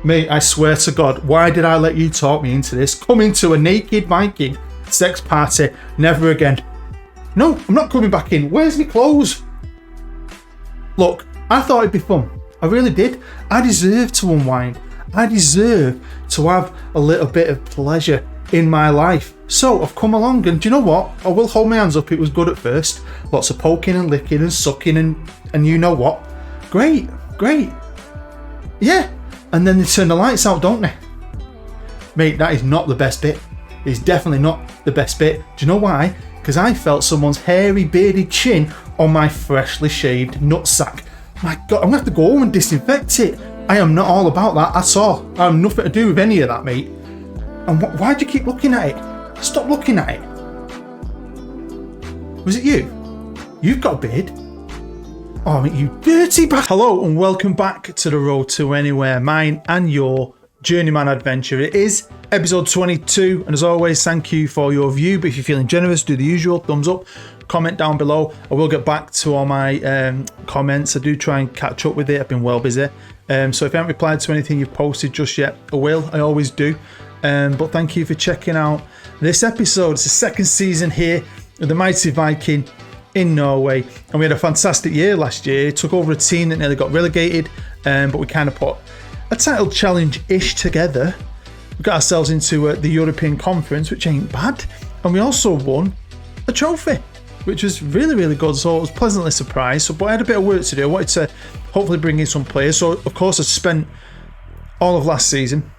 Mate, I swear to God, why did I let you talk me into this? Coming to a naked Viking sex party, never again. No, I'm not coming back in. Where's my clothes? Look, I thought it'd be fun. I really did. I deserve to unwind. I deserve to have a little bit of pleasure in my life. So I've come along, and do you know what? I will hold my hands up. It was good at first. Lots of poking and licking and sucking and you know what? Great. Yeah. And then they turn the lights out, don't they? Mate, that is not the best bit. It's definitely not the best bit. Do you know why? Because I felt someone's hairy, bearded chin on my freshly shaved nutsack. My God, I'm going to have to go home and disinfect it. I am not all about that at all. I have nothing to do with any of that, mate. And why do you keep looking at it? Stop looking at it. Was it you? You've got a beard. Oh, mate, you dirty bastard. Hello and welcome back to the road to anywhere, mine and your Journeyman adventure. It is episode 22, and as always, thank you for your view. But if you're feeling generous, do the usual, thumbs up, comment down below. I will get back to all my comments. I do try and catch up with it. I've been well busy. So if you haven't replied to anything you've posted just yet, I will. I always do. But thank you for checking out this episode. It's the second season here of the mighty Viking in Norway, and we had a fantastic year last year. Took over a team that nearly got relegated, but we kind of put a title challenge-ish together. We got ourselves into the European Conference, which ain't bad, and we also won a trophy, which was really, really good. So I was pleasantly surprised. So, but I had a bit of work to do. I wanted to hopefully bring in some players. So of course I spent all of last season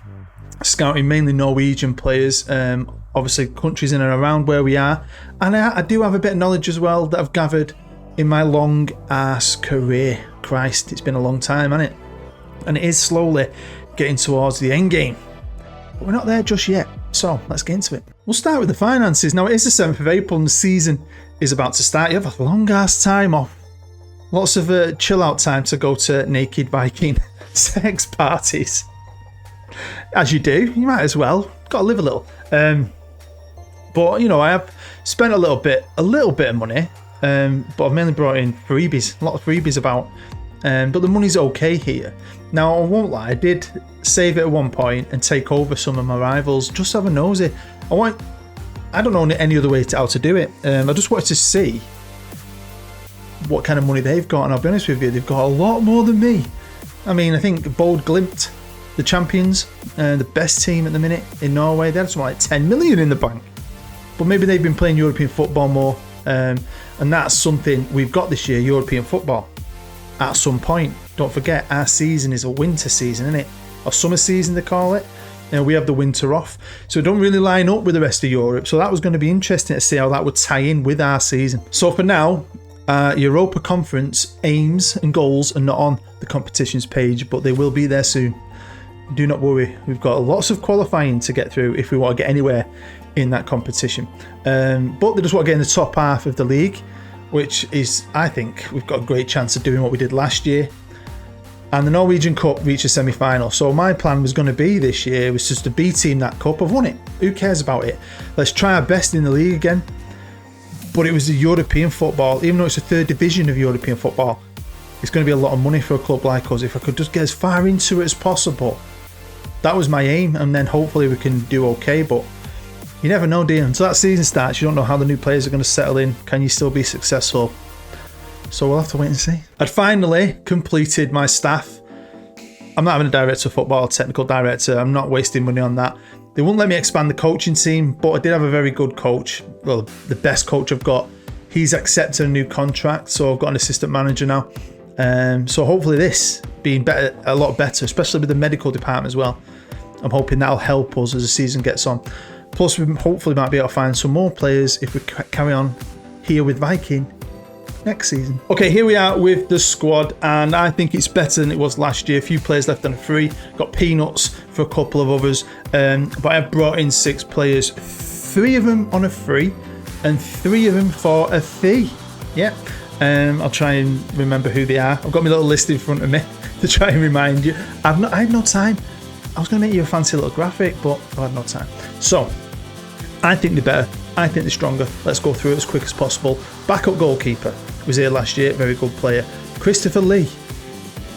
scouting mainly Norwegian players, obviously countries in and around where we are, and I do have a bit of knowledge as well that I've gathered in my long ass career. Christ, it's been a long time, hasn't it? And it is slowly getting towards the end game, but we're not there just yet, so let's get into it. We'll start with the finances. Now, it is the 7th of April and the season is about to start. You have a long ass time off, lots of chill out time to go to naked Viking sex parties, as you do. You might as well, gotta live a little. But you know, I have spent a little bit of money, but I've mainly brought in freebies, a lot of freebies about, but the money's okay here. Now, I won't lie, I did save it at one point and take over some of my rivals, just to have a nosy. I don't know any other way how to do it. I just wanted to see what kind of money they've got, and I'll be honest with you, they've got a lot more than me. I mean, I think Bold Glimt, the champions, the best team at the minute in Norway, they had something like 10 million in the bank. But maybe they've been playing European football more, and that's something we've got this year, European football. At some point, don't forget, our season is a winter season, isn't it? Or summer season, they call it. And we have the winter off, so it don't really line up with the rest of Europe. So that was going to be interesting to see how that would tie in with our season. So for now, Europa Conference aims and goals are not on the competitions page, but they will be there soon. Do not worry, we've got lots of qualifying to get through if we want to get anywhere in that competition. But they just want to get in the top half of the league, which is, I think, we've got a great chance of doing what we did last year. And the Norwegian Cup reached a semi-final. So my plan was going to be this year was just to B-team that cup. I've won it. Who cares about it? Let's try our best in the league again. But it was the European football, even though it's the third division of European football. It's going to be a lot of money for a club like us. If I could just get as far into it as possible. That was my aim, and then hopefully we can do okay, but you never know, dear. Until that season starts, you don't know how the new players are going to settle in. Can you still be successful? So we'll have to wait and see. I'd finally completed my staff. I'm not having a director of football, technical director. I'm not wasting money on that. They wouldn't let me expand the coaching team, but I did have a very good coach. Well, the best coach I've got. He's accepted a new contract, so I've got an assistant manager now. So hopefully this being better, a lot better, especially with the medical department as well. I'm hoping that'll help us as the season gets on. Plus, we hopefully might be able to find some more players if we carry on here with Viking next season. Okay, here we are with the squad, and I think it's better than it was last year. A few players left on a free, got peanuts for a couple of others, but I've brought in 6 players, 3 of them on a free and 3 of them for a fee. Yeah. I'll try and remember who they are. I've got my little list in front of me to try and remind you. I had no time. I was going to make you a fancy little graphic, but I had no time. So, I think they're better. I think they're stronger. Let's go through it as quick as possible. Backup goalkeeper was here last year. Very good player. Christopher Lee.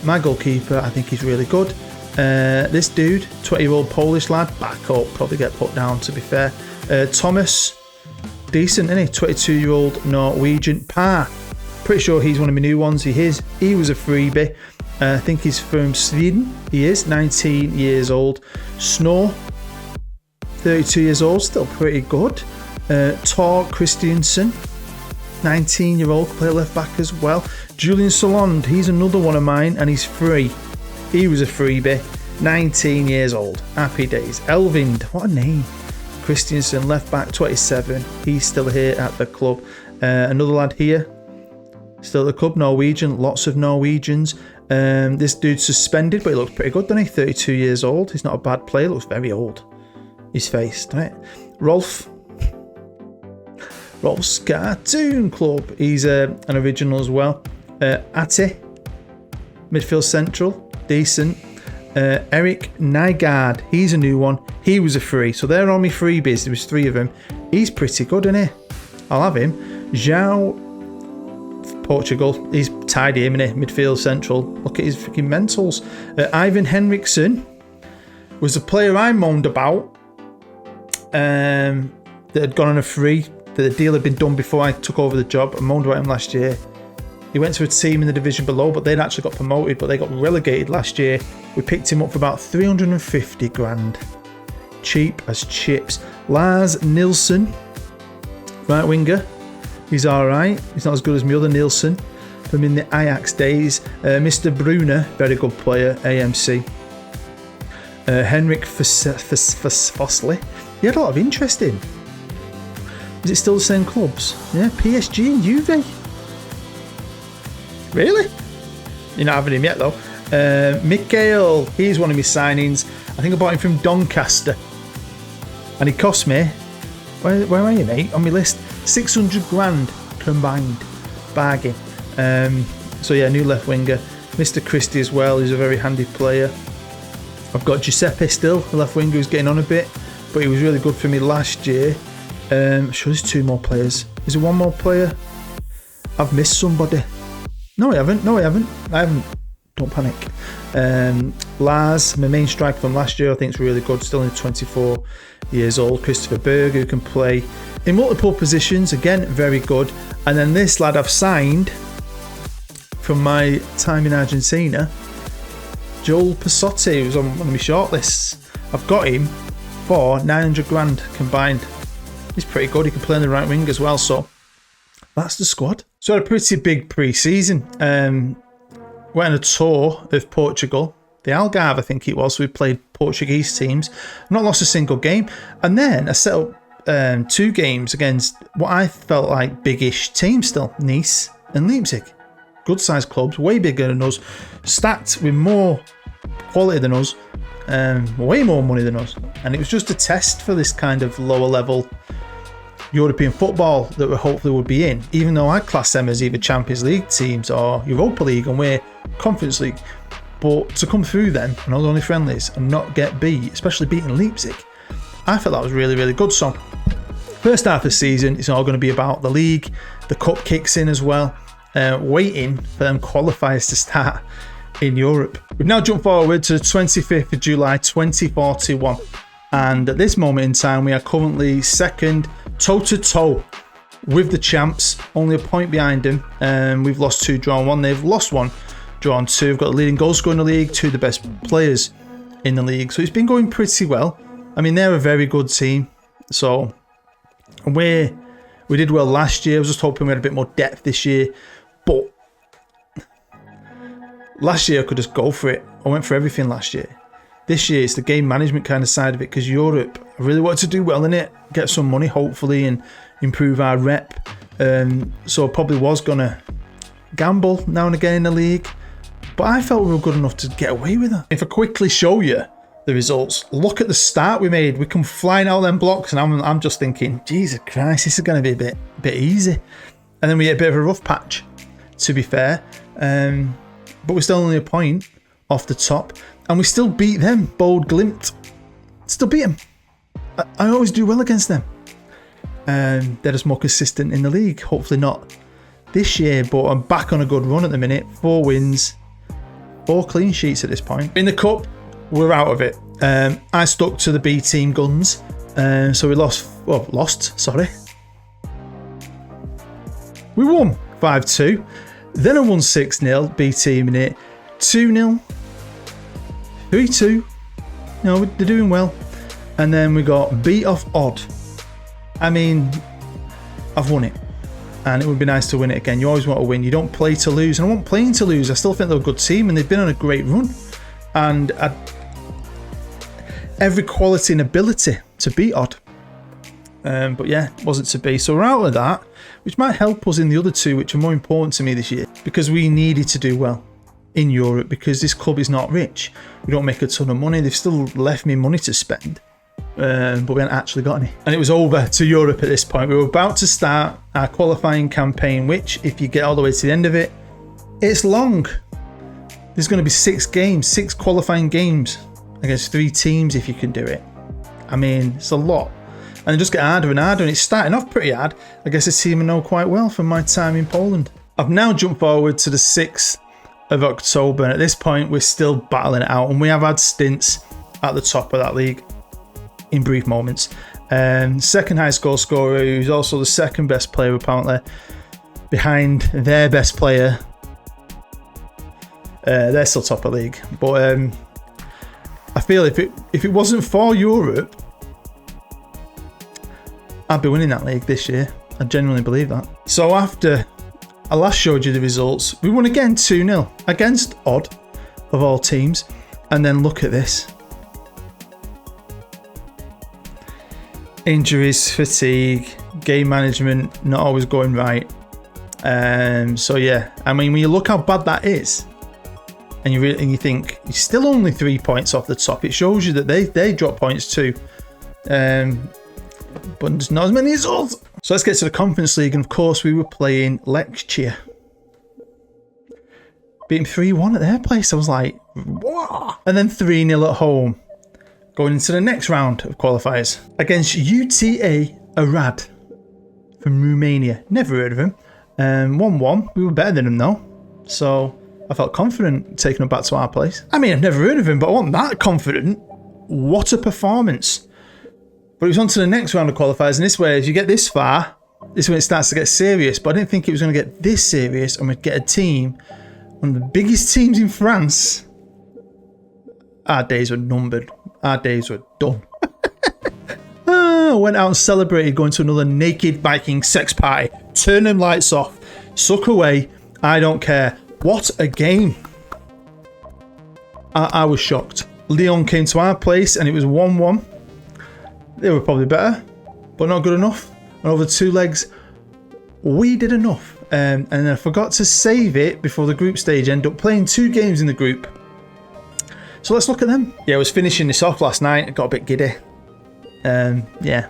My goalkeeper, I think he's really good. This dude, 20-year-old Polish lad, back up, probably get put down to be fair. Thomas, decent, isn't he? 22-year-old Norwegian. Par, pretty sure he's one of my new ones. He was a freebie. I think he's from Sweden. He is 19 years old. Snore, 32 years old, still pretty good. Tor Christiansen, 19-year-old, play left back as well. Julian Solond, he's another one of mine, and he's free. He was a freebie, 19 years old. Happy days. Elvind, what a name. Christiansen, left back, 27. He's still here at the club. Another lad here, still at the club, Norwegian. Lots of Norwegians. This dude's suspended, but he looks pretty good, doesn't he? 32 years old. He's not a bad player. Looks very old. His face, doesn't it? Rolf's Cartoon Club. He's an original as well. Ate, midfield central, decent. Eric Nygaard, he's a new one. He was a free. So they're on me freebies. There was 3 of them. He's pretty good, isn't he? I'll have him. João, Portugal. He's tidy, isn't he? Midfield central. Look at his freaking mentals. Ivan Henriksson was a player I moaned about that had gone on a free. The deal had been done before I took over the job. I moaned about him last year. He went to a team in the division below, but they'd actually got promoted, but they got relegated last year. We picked him up for about 350 grand. Cheap as chips. Lars Nilsson, right winger. He's alright. He's not as good as my other Nilsson from in the Ajax days. Mr. Brunner, very good player, AMC. Henrik Fosley. He had a lot of interest in. Is it still the same clubs? Yeah, PSG and Juve. Really? You're not having him yet though. Mikael, he's one of my signings. I think I bought him from Doncaster. And he cost me, where are you mate, on my list, 600 grand combined. Bargain. So yeah, new left winger. Mr. Christie as well, who's a very handy player. I've got Giuseppe still, the left winger who's getting on a bit. But he was really good for me last year. I'm sure there's 2 more players. Is there 1 more player? I've missed somebody. No, I haven't. Don't panic. Lars, my main striker from last year, I think is really good. Still only 24 years old. Christopher Berg, who can play in multiple positions. Again, very good. And then this lad I've signed from my time in Argentina, Joel Pasotti, who's on one of my shortlists. I've got him for 900 grand combined. He's pretty good. He can play on the right wing as well. So that's the squad. So I had a pretty big pre-season. Went on a tour of Portugal. The Algarve, I think it was. So we played Portuguese teams. Not lost a single game. And then I set up 2 games against what I felt like big-ish teams still. Nice and Leipzig. Good-sized clubs. Way bigger than us. Stacked with more quality than us. Way more money than us. And it was just a test for this kind of lower level European football that we hopefully would be in, even though I class them as either Champions League teams or Europa League and we're Conference League. But to come through them and all the only friendlies and not get beat, especially beating Leipzig, I felt that was really, really good. So first half of the season, it's all going to be about the league. The cup kicks in as well, waiting for them qualifiers to start in Europe. We've now jumped forward to the 25th of July 2041, and at this moment in time we are currently second, toe-to-toe with the champs, only a point behind them. We've lost 2, drawn 1. They've lost 1, drawn 2. We've got the leading goal scorer in the league, 2 of the best players in the league, so it's been going pretty well. I mean, they're a very good team, so we did well last year. I was just hoping we had a bit more depth this year, but last year I could just go for it. I went for everything last year. This year it's the game management kind of side of it, because Europe, I really wanted to do well in it, get some money hopefully and improve our rep. So I probably was going to gamble now and again in the league, but I felt we were good enough to get away with it. If I quickly show you the results, look at the start we made. We come flying out of them blocks and I'm just thinking, Jesus Christ, this is going to be a bit easy. And then we get a bit of a rough patch, to be fair. But we're still only a point off the top. And we still beat them, Bold Glimt. Still beat them. I always do well against them. They're just more consistent in the league. Hopefully not this year, but I'm back on a good run at the minute. 4 wins, 4 clean sheets at this point. In the cup, we're out of it. I stuck to the B team guns, so we lost, sorry. We won 5-2, then I won 6-0, B team in it, 2-0, 3-2, no, they're doing well. And then we got beat off odd. I mean, I've won it, and it would be nice to win it again. You always want to win, you don't play to lose, and I wasn't playing to lose. I still think they're a good team, and they've been on a great run, and every quality and ability to beat odd. But yeah, it wasn't to be. So we're out of that, which might help us in the other two, which are more important to me this year, because we needed to do well in Europe, because this club is not rich. We don't make a ton of money. They've still left me money to spend, but we haven't actually got any. And it was over to Europe at this point. We were about to start our qualifying campaign, which, if you get all the way to the end of it, it's long. There's going to be 6 games, 6 qualifying games against 3 teams if you can do it. I mean, it's a lot. And it just get harder and harder, and it's starting off pretty hard. I guess a team I know quite well from my time in Poland. I've now jumped forward to the 6th of October, and at this point we're still battling it out, and we have had stints at the top of that league in brief moments. Second highest goal scorer, who's also the second best player apparently, behind their best player. They're still top of the league, but I feel if it wasn't for Europe, I'd be winning that league this year. I genuinely believe that. So after I last showed you the results, we won again 2-0 against odd of all teams. And then look at this. Injuries, fatigue, game management not always going right. So yeah, I mean, when you look how bad that is, and you think you're still only 3 points off the top, it shows you that they drop points too. But there's not as many as us. So let's get to the Conference League, and of course we were playing Lechia. Beating 3-1 at their place. I was like, whoa! And then 3-0 at home. Going into the next round of qualifiers against UTA Arad from Romania. Never heard of him. 1-1. We were better than him though, so I felt confident taking him back to our place. I mean, I've never heard of him, but I wasn't that confident. What a performance! But it was on to the next round of qualifiers, and this way, as you get this far, this is when it starts to get serious. But I didn't think it was going to get this serious, and we'd get a team, one of the biggest teams in France. Our days were numbered. Our days were done. I went out and celebrated going to another naked Viking sex party. Turn them lights off. Suck away. I don't care. What a game. I was shocked. Lyon came to our place, and it was 1-1. They were probably better, but not good enough. And over 2 legs, we did enough. And I forgot to save it before the group stage. Ended up playing 2 games in the group. So let's look at them. Yeah, I was finishing this off last night. I got a bit giddy. Yeah.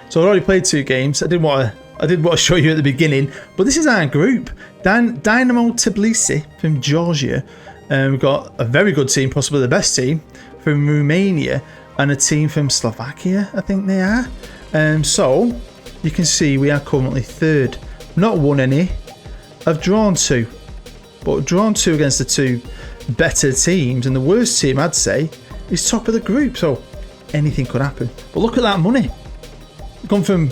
So I'd already played 2 games. I did want to show you at the beginning, but this is our group. Dynamo Tbilisi from Georgia. We've got a very good team, possibly the best team, from Romania, and a team from Slovakia, I think they are. So you can see we are currently 3rd. Not won any. I've drawn 2, but drawn 2 against the 2 better teams, and the worst team I'd say is top of the group. So anything could happen. But look at that money. Gone from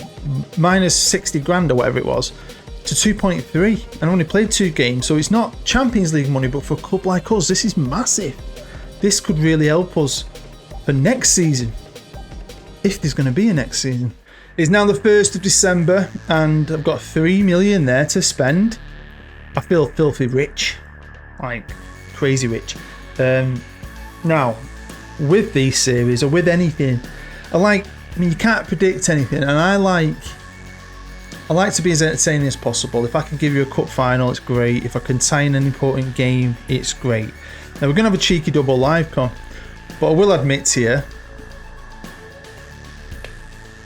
minus 60 grand or whatever it was to 2.3, and I only played 2 games. So it's not Champions League money, but for a club like us, this is massive. This could really help us for next season, if there's going to be a next season. It's now the 1st of December, and I've got 3 million there to spend. I feel filthy rich, like crazy rich. Now, with these series or with anything, I mean, you can't predict anything, and I like to be as entertaining as possible. If I can give you a cup final, it's great. If I can tie in an important game, it's great. Now we're going to have a cheeky double live con. But I will admit to you,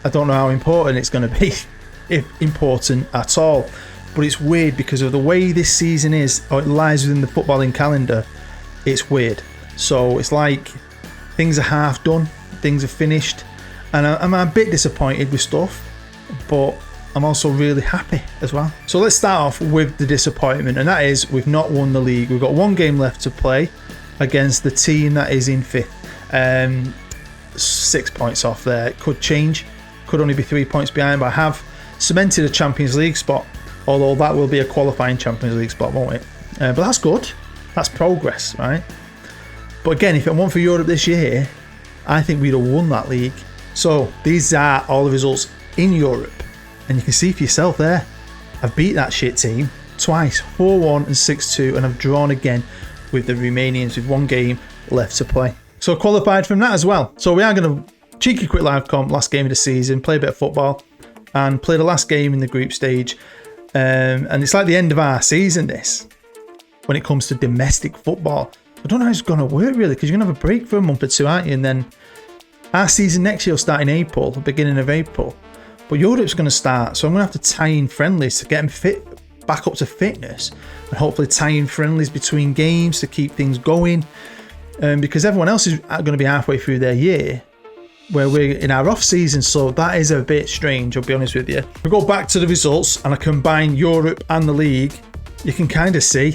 I don't know how important it's going to be, if important at all. But it's weird because of the way this season is, or it lies within the footballing calendar, it's weird. So it's like things are half done, things are finished, and I'm a bit disappointed with stuff, but I'm also really happy as well. So let's start off with the disappointment, and that is we've not won the league. We've got 1 game left to play against the team that is in 5th. 6 points off there. It could change. Could only be 3 points behind, but I have cemented a Champions League spot. Although that will be a qualifying Champions League spot, won't it? But that's good. That's progress, right? But again, if it weren't for Europe this year, I think we'd have won that league. So these are all the results in Europe. And you can see for yourself there, I've beat that shit team twice, 4-1 and 6-2, and I've drawn again with the Romanians with 1 game left to play. So qualified from that as well. So we are going to cheeky quick live comp, last game of the season, play a bit of football, and play the last game in the group stage. And it's like the end of our season, this, when it comes to domestic football. I don't know how it's going to work really, because you're going to have a break for a month or two, aren't you? And then our season next year will start in April, the beginning of April. But Europe's going to start, so I'm going to have to tie in friendlies to get them fit, back up to fitness, and hopefully tie in friendlies between games to keep things going. Because everyone else is going to be halfway through their year, where we're in our off season, so that is a bit strange, I'll be honest with you. If we go back to the results and I combine Europe and the league, you can kind of see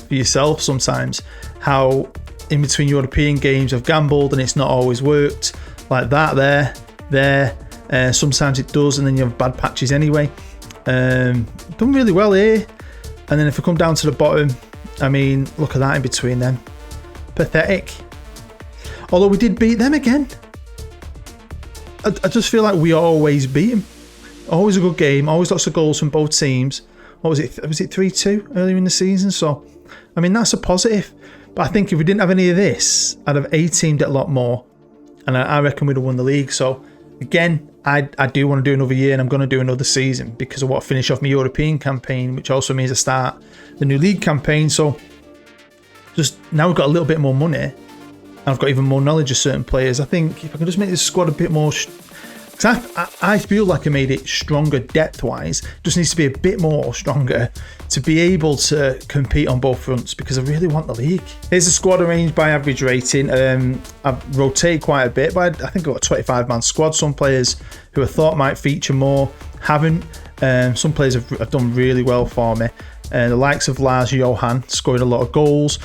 for yourself sometimes how in between European games I've gambled and it's not always worked, like that there. Sometimes it does, and then you have bad patches anyway. Done really well here, and then if I come down to the bottom, I mean, look at that in between them. Pathetic. Although we did beat them again. I just feel like we always beat them. Always a good game, always lots of goals from both teams. What was it? Was it 3-2 earlier in the season? So, I mean, that's a positive. But I think if we didn't have any of this, I'd have A-teamed it a lot more. And I reckon we'd have won the league. So, again, I do want to do another year, and I'm going to do another season because I want to finish off my European campaign, which also means I start the new league campaign. So, just now we've got a little bit more money, and I've got even more knowledge of certain players. I think if I can just make this squad a bit more... Because I feel like I made it stronger depth-wise. Just needs to be a bit more stronger to be able to compete on both fronts, because I really want the league. Here's a squad arranged by average rating. I've rotated quite a bit, but I think I've got a 25-man squad. Some players who I thought might feature more haven't. Some players have done really well for me. The likes of Lars Johan, scoring a lot of goals.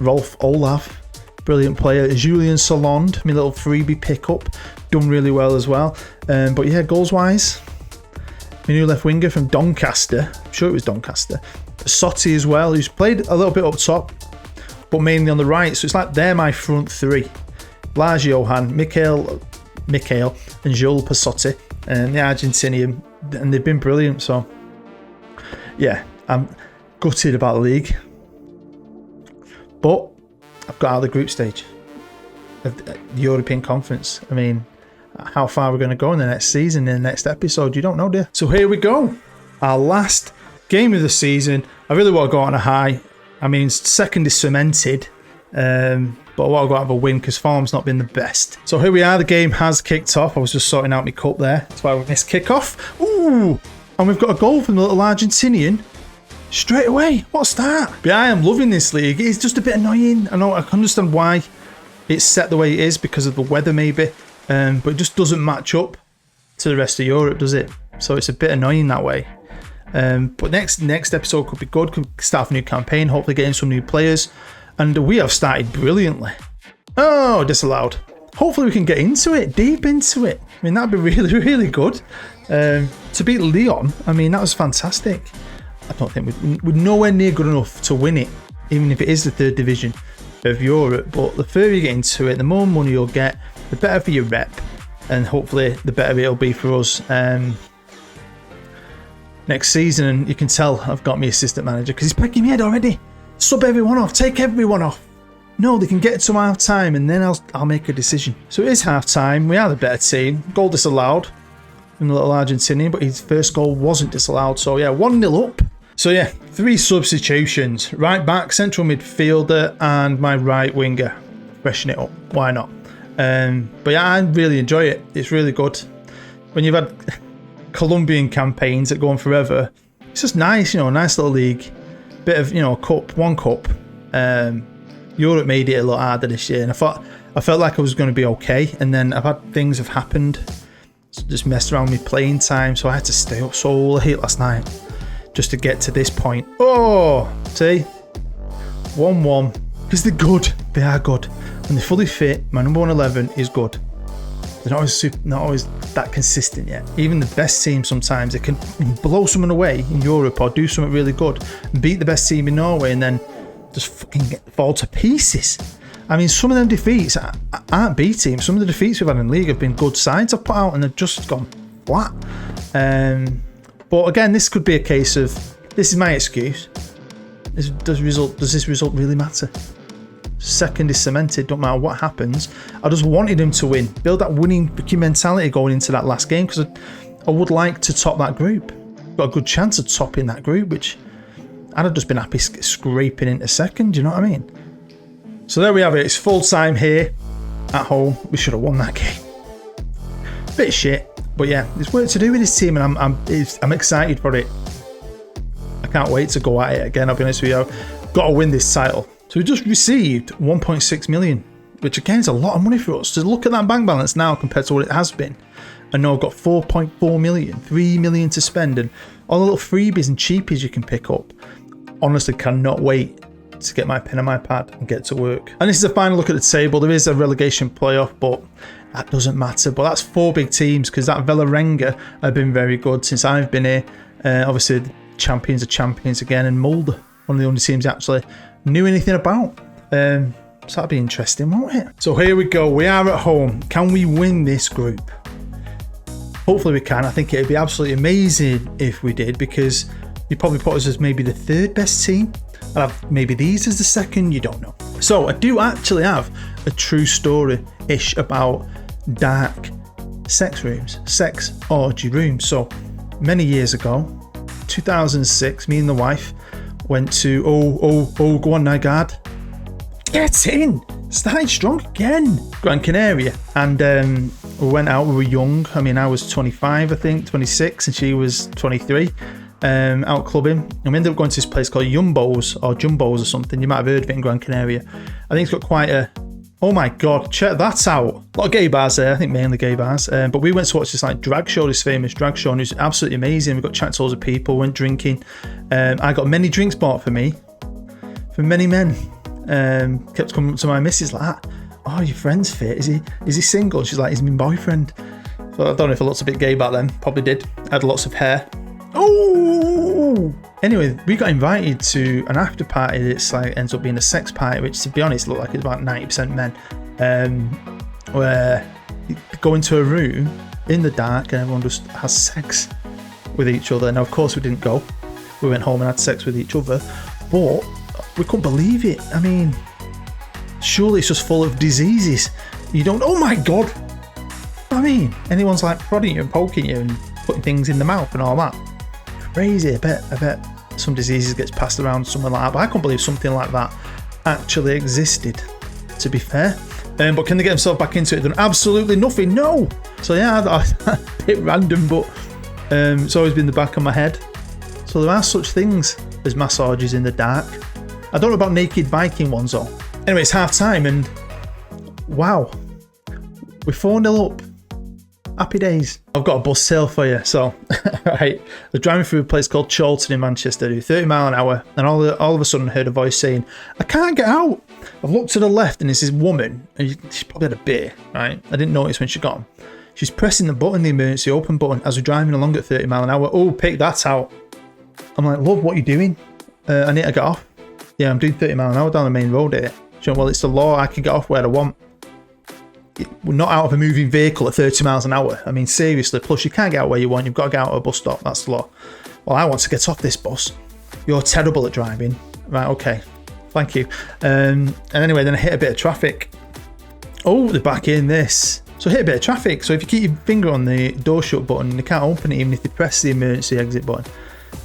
Rolf Olav, brilliant player. Julian Solond, my little freebie pickup, done really well as well. But yeah, goals wise, my new left winger from Doncaster, I'm sure it was Doncaster, Sotti as well, who's played a little bit up top, but mainly on the right. So it's like they're my front three: Lars Johan, Mikhail, and Joel Pasotti, and the Argentinian, and they've been brilliant. So yeah, I'm gutted about the league, but I've got out of the group stage of the European Conference. I mean, how far we're going to go in the next season, in the next episode, you don't know, do you? So here we go. Our last game of the season. I really want to go on a high. I mean, second is cemented, but I want to go out of a win because form's not been the best. So here we are. The game has kicked off. I was just sorting out my cup there. That's why we missed kickoff. Ooh! And we've got a goal from the little Argentinian straight away. What a start. But I am loving this league. It's just a bit annoying. I know, I can understand why it's set the way it is, because of the weather maybe, but it just doesn't match up to the rest of Europe, does it? So it's a bit annoying that way. But next episode could be good. Could start a new campaign, hopefully getting some new players, and we have started brilliantly. Oh, disallowed. Hopefully we can get into it, deep into it. I mean, that'd be really, really good. To beat Leon, I mean, that was fantastic. I don't think we're nowhere near good enough to win it, even if it is the third division of Europe. But the further you get into it, the more money you'll get, the better for your rep, and hopefully the better it'll be for us next season. And you can tell I've got my assistant manager because he's pecking me head already. Sub everyone off, take everyone off. No, they can get to half time and then I'll make a decision. So it is half time. We are the better team. Goal disallowed from the little Argentinian, but his first goal wasn't disallowed. So yeah, 1-0 up. So yeah, 3 substitutions: right back, central midfielder, and my right winger. Freshen it up. Why not? But yeah, I really enjoy it. It's really good. When you've had Colombian campaigns that go on forever, it's just nice, you know, a nice little league. Bit of, you know, one cup. Europe made it a lot harder this year, and I felt like I was going to be okay, and then things have happened. Just messed around with playing time, so I had to stay up so late last night just to get to this point. Oh, see? 1-1. Because they're good. They are good. When they're fully fit, my number 111 is good. They're not always that consistent yet. Even the best team sometimes, they can blow someone away in Europe or do something really good and beat the best team in Norway and then just fucking fall to pieces. I mean, some of them defeats aren't B teams. Some of the defeats we've had in the league have been good sides I've put out and they've just gone flat. But again, this could be a case of, this is my excuse. Does this result really matter? Second is cemented, don't matter what happens. I just wanted him to win, build that winning mentality going into that last game, because I would like to top that group. Got a good chance of topping that group, which I'd have just been happy scraping into second, you know what I mean? So there we have it, it's full time here at home. We should have won that game. Bit shit, but yeah, there's work to do with this team and I'm excited for it. I can't wait to go at it again, I'll be honest with you. Got to win this title. So we just received 1.6 million, which again is a lot of money for us. So look at that bank balance now compared to what it has been. And now I've got 4.4 million, 3 million to spend, and all the little freebies and cheapies you can pick up. Honestly, cannot wait to get my pen and my pad and get to work. And this is a final look at the table. There is a relegation playoff, but that doesn't matter. But that's 4 big teams, because that Vålerenga have been very good since I've been here. Obviously, the champions are champions again, and Molde, one of the only teams actually knew anything about. So that'd be interesting, won't it? So here we go. We are at home. Can we win this group? Hopefully we can. I think it'd be absolutely amazing if we did, because you probably put us as maybe the 3rd best team. I'd have maybe these as the 2nd. You don't know. So I do actually have a true story-ish about dark sex rooms, sex orgy rooms. So many years ago, 2006, me and the wife went to, go on now, guard. Get in! Started strong again. Gran Canaria. And we went out, we were young. I mean, I was 25, I think, 26, and she was 23. Out clubbing. And we ended up going to this place called Jumbos or something. You might have heard of it in Gran Canaria. I think it's got quite a... Oh my God, check that out. A lot of gay bars there, I think mainly gay bars. But we went to watch this like drag show, this famous drag show, and it was absolutely amazing. We got chatting to loads of people, went drinking. I got many drinks bought for me, from many men. Kept coming up to my missus like, oh, your friend's fit, is he single? She's like, he's my boyfriend. So I don't know if I looked a bit gay back then, probably did. I had lots of hair. Oh! Anyway, we got invited to an after party that's like ends up being a sex party, which to be honest looked like it's about 90% men. Where you go into a room in the dark and everyone just has sex with each other. Now of course we didn't go. We went home and had sex with each other, but we couldn't believe it. I mean, surely it's just full of diseases. You don't, oh my God. I mean, anyone's like prodding you and poking you and putting things in the mouth and all that. Crazy. I bet some diseases gets passed around somewhere like that, but I can't believe something like that actually existed, to be fair. But can they get themselves back into it? Done absolutely nothing. No. So yeah, a bit random, but it's always been in the back of my head. So there are such things as massages in the dark. I don't know about naked Viking ones though. Anyway, it's half time and wow, we're 4-0 up. Happy days. I've got a bus sale for you. So, right, they're driving through a place called Chorlton in Manchester, do 30 mile an hour, and all of a sudden I heard a voice saying, I can't get out. I've looked to the left and there's this woman, and she probably had a beer, right? I didn't notice when she got on. She's pressing the button, the emergency open button, as we're driving along at 30 mile an hour. Oh, pick that out. I'm like, love, what are you doing? I need to get off. Yeah, I'm doing 30 mile an hour down the main road here. She went, well, it's the law. I can get off where I want. We're not out of a moving vehicle at 30 miles an hour. I mean, seriously. Plus, you can't get out where you want. You've got to get out at a bus stop. That's the law. Well, I want to get off this bus. You're terrible at driving. Right, okay. Thank you. And anyway, then I hit a bit of traffic. Oh, they're back in this. So I hit a bit of traffic. So if you keep your finger on the door shut button, they can't open it even if they press the emergency exit button.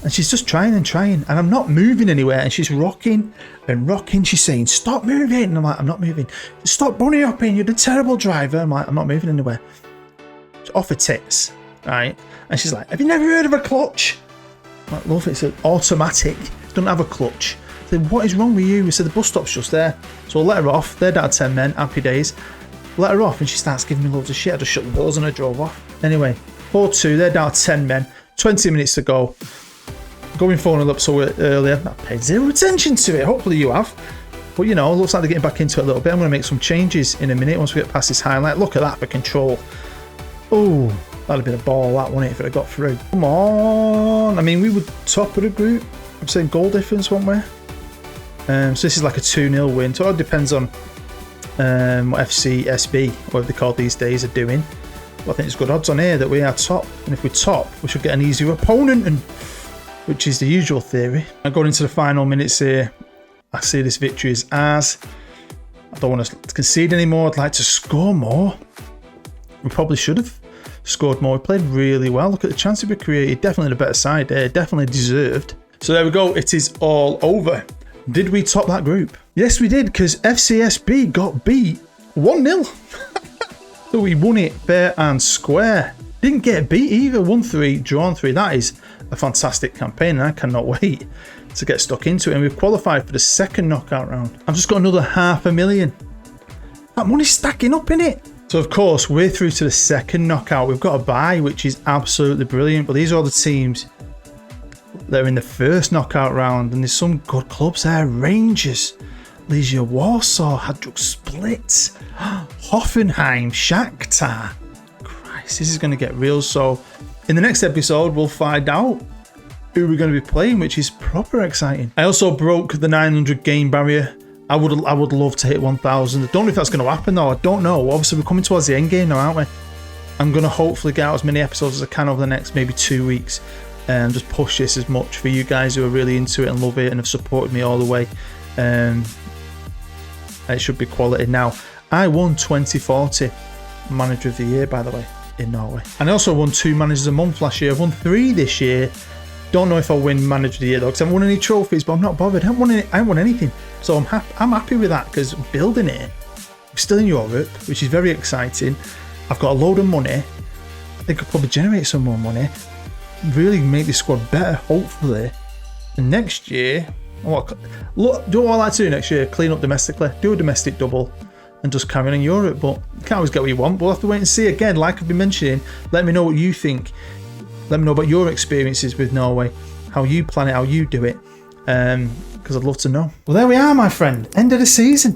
And she's just trying and trying. And I'm not moving anywhere. And she's rocking and rocking. She's saying, stop moving. And I'm like, I'm not moving. Stop bunny hopping. You're the terrible driver. I'm like, I'm not moving anywhere. She's off her tits, right? And she's like, have you never heard of a clutch? I'm like, love, it's an automatic. It doesn't have a clutch. I said, what is wrong with you? We said, the bus stop's just there. So I let her off. They're down 10 men. Happy days. Let her off and she starts giving me loads of shit. I just shut the doors and I drove off. Anyway, 4-2. They're down 10 men. 20 minutes to go. Going 4-0 up so earlier. I paid zero attention to it. Hopefully you have. But you know, it looks like they're getting back into it a little bit. I'm going to make some changes in a minute once we get past this highlight. Look at that for control. Oh, that'd have been a ball, that wouldn't it, if it had got through. Come on. I mean, we were top of the group. I'm saying goal difference, weren't we? So this is like a 2-0 win. So it all depends on what FC, SB, whatever they call these days, are doing. But I think it's good odds on here that we are top. And if we're top, we should get an easier opponent, and which is the usual theory. And going into the final minutes here, I see this victory as ours. I don't want to concede anymore. I'd like to score more. We probably should have scored more. We played really well. Look at the chances we created. Definitely the better side there. Definitely deserved. So there we go. It is all over. Did we top that group? Yes, we did, because FCSB got beat 1-0. So we won it fair and square. Didn't get beat either. 1-3, drawn 3. That is a fantastic campaign, and I cannot wait to get stuck into it. And we've qualified for the second knockout round. I've just got another $500,000. That money's stacking up, innit? So of course we're through to the second knockout. We've got a bye, which is absolutely brilliant. But these are all the teams that are in the first knockout round, and there's some good clubs there. Rangers, Legia Warsaw, Hajduk Split, Hoffenheim, Shakhtar. Christ, this is going to get real. So in the next episode, we'll find out who we're going to be playing, which is proper exciting. I also broke the 900 game barrier. I would love to hit 1,000. I don't know if that's going to happen though. I don't know. Obviously, we're coming towards the end game now, aren't we? I'm going to hopefully get out as many episodes as I can over the next maybe 2 weeks, and just push this as much for you guys who are really into it and love it and have supported me all the way. It should be quality. Now, I won 2040 Manager of the Year, by the way, in Norway. And I also won 2 Managers a Month last year. I've won 3 this year. Don't know if I'll win Manager of the Year though, because I haven't won any trophies, but I'm not bothered. I haven't won anything. So I'm happy with that, because I'm building it. I'm still in Europe, which is very exciting. I've got a load of money. I think I'll probably generate some more money. Really make this squad better, hopefully. And next year, do what I like to do next year: clean up domestically, do a domestic double, and just carry on in Europe. But you can't always get what you want. But we'll have to wait and see. Again, like I've been mentioning, let me know what you think. Let me know about your experiences with Norway, how you plan it, how you do it, because I'd love to know. Well, there we are, my friend. End of the season.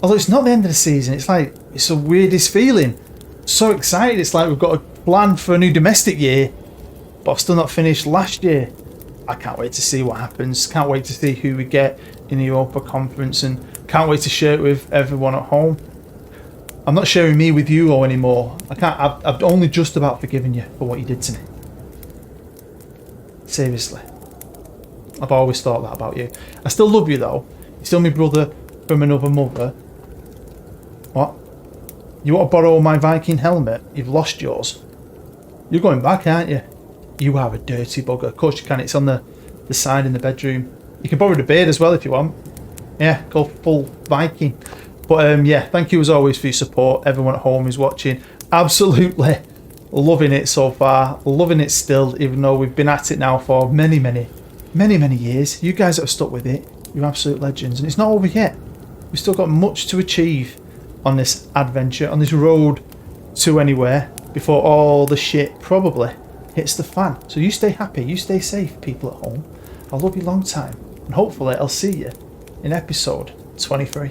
Although it's not the end of the season, it's the weirdest feeling. So excited. It's like we've got a plan for a new domestic year, but I've still not finished last year. I can't wait to see what happens. Can't wait to see who we get in the Europa Conference, and can't wait to share it with everyone at home. I'm not sharing me with you all anymore. I've only just about forgiven you for what you did to me. Seriously. I've always thought that about you. I still love you though. You're still my brother from another mother. What? You want to borrow my Viking helmet? You've lost yours. You're going back, aren't you? You are a dirty bugger. Of course you can. It's on the side in the bedroom. You can borrow the beard as well if you want. Yeah, go full Viking. But yeah, thank you as always for your support. Everyone at home is watching. Absolutely loving it so far. Loving it still, even though we've been at it now for many years. You guys that have stuck with it, you're absolute legends. And it's not over yet. We've still got much to achieve on this adventure, on this road to anywhere, before all the shit probably hits the fan. So you stay happy, you stay safe, people at home. I love you long time, and hopefully I'll see you in episode 23.